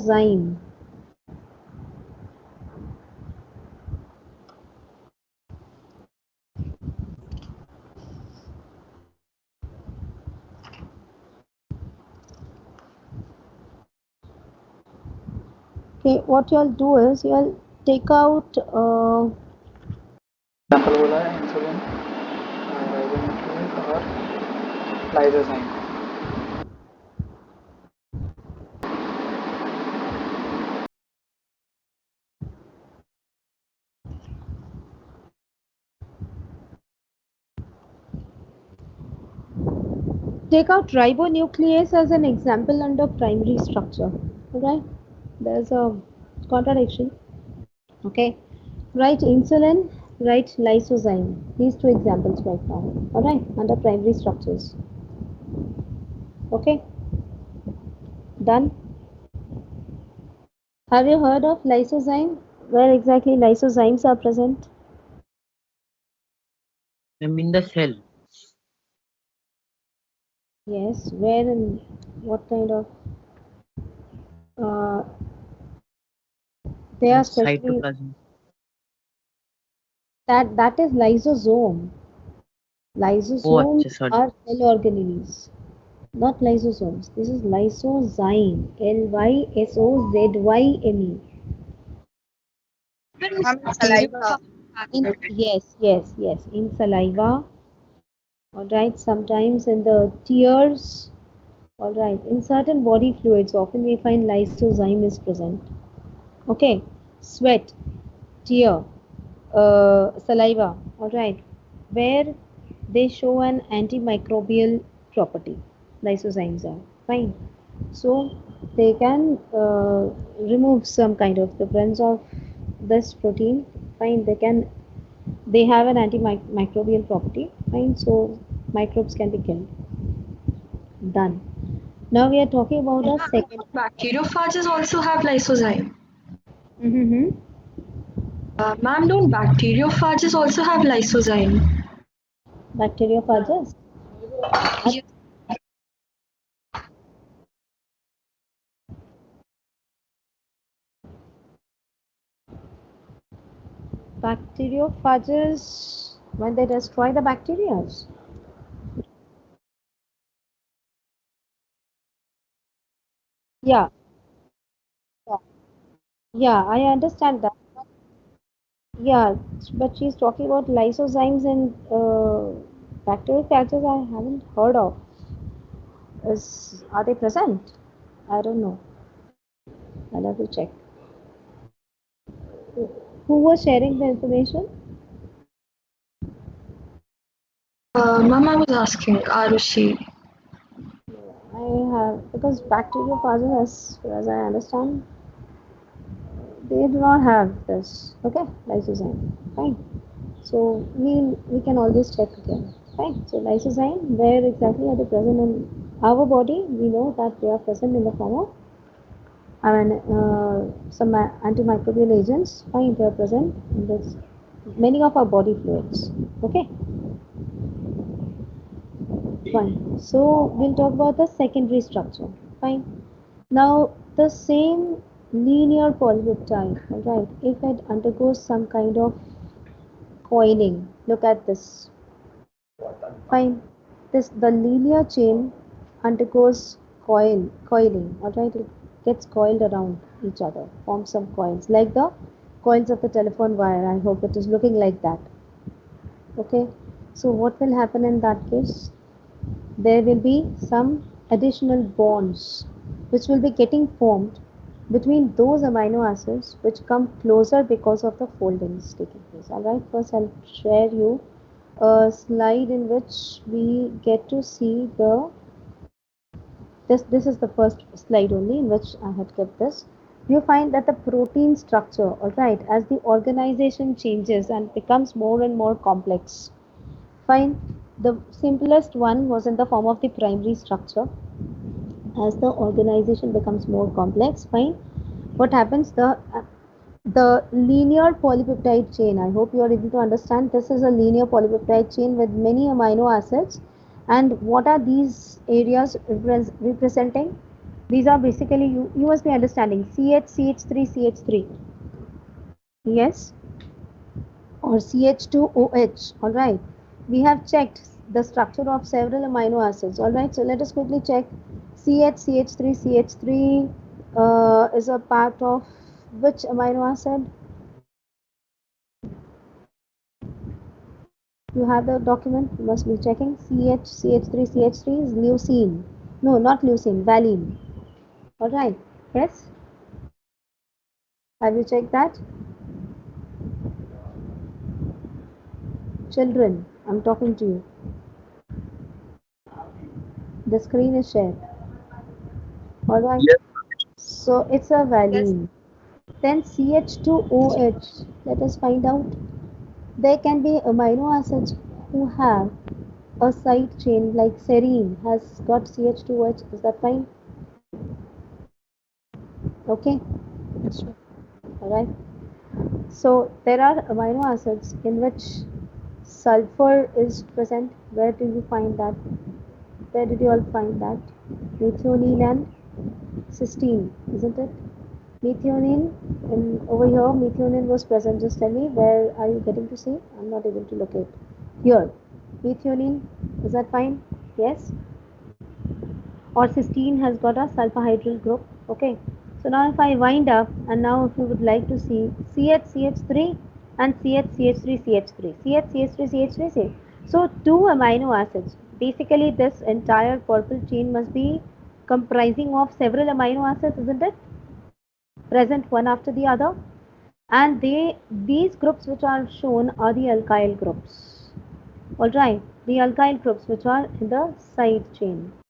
lysozyme. Okay, what you'll do is you'll take out example बोला है insulin ribonuclease और lysozyme. take out ribonuclease as an example under primary structure. Okay, there's a contradiction. Okay, write insulin, write lysozyme. These two examples right now. All right, under primary structures. Okay, done. Have you heard of lysozyme? Where exactly lysozymes are present? In the cell. Yes, where and what kind of? Uh, they are especially Cytoplasm. that is lysosome. Lysosomes Sorry. are cell organelles, not lysosomes. This is lysozyme. Lysozyme. Saliva. Yes. In saliva. All right. Sometimes in the tears. All right. In certain body fluids, often we find lysozyme is present. Okay. Sweat, tear, saliva. All right. Where they show an antimicrobial property. Lysozymes are fine. So they can remove some kind of the presence of this protein. Fine. They have an antimicrobial property. Fine. So microbes can be killed. Done. Now we are talking about our second. Bacteriophages also have lysozyme. Mm-hmm. Ma'am, don't bacteriophages also have lysozyme? Bacteriophages. Yes. Bacteriophages when they destroy the bacteria. Yeah, yeah, yeah, I understand that. Yeah, but she's talking about lysozymes and bacteriophages I haven't heard of. Are they present? I don't know. I'll have to check. Who was sharing the information? Ma'am, I was asking Arushi. I have because bacteriophages, as I understand, they do not have this. Okay, lysozyme. Fine. So we can always check again. Fine. So lysozyme, where exactly are they present in our body? We know that they are present in the form of some antimicrobial agents. Fine, they are present in this many of our body fluids. Okay. Fine. So we'll talk about the secondary structure. Fine. Now the same linear polypeptide, alright, if it undergoes some kind of coiling, look at this. Fine. The linear chain undergoes coiling, alright, it gets coiled around each other, forms some coils, like the coils of the telephone wire. I hope it is looking like that. Okay. So what will happen in that case? There will be some additional bonds which will be getting formed between those amino acids which come closer because of the foldings taking place. Alright, first I'll share you a slide in which we get to see this is the first slide only in which I had kept this. You find that the protein structure, alright, as the organization changes and becomes more and more complex. Fine. The simplest one was in the form of the primary structure. As the organization becomes more complex, fine. What happens? The linear polypeptide chain. I hope you are able to understand. This is a linear polypeptide chain with many amino acids. And what are these areas representing? These are basically, you must be understanding, CH, CH3, CH3. Yes, or CH2OH. All right. We have checked the structure of several amino acids. All right. So let us quickly check. CH, CH3, CH3 is a part of which amino acid? You have the document. You must be checking. CH, CH3, CH3 is leucine. No, not leucine. Valine. All right. Yes. Have you checked that? Children, I'm talking to you. The screen is shared. All right. Yes. So it's a Yes. valine. Then CH2OH. Let us find out. There can be amino acids who have a side chain, like serine has got CH2OH. Is that fine? Okay. All right. So there are amino acids in which sulfur is present. Where do you find that? Where did you all find that? Methionine and cysteine, isn't it? Methionine, and over here methionine was present. Just tell me, where are you getting to see? I'm not able to locate. Here, methionine, is that fine? Yes. Or cysteine has got a sulfhydryl group. Okay. So now if I wind up, and now if you would like to see CH3 and CH3CH3, CH3CH3. So two amino acids. Basically, this entire purple chain must be comprising of several amino acids, isn't it? Present one after the other, and these groups which are shown are the alkyl groups. All right, the alkyl groups which are in the side chain.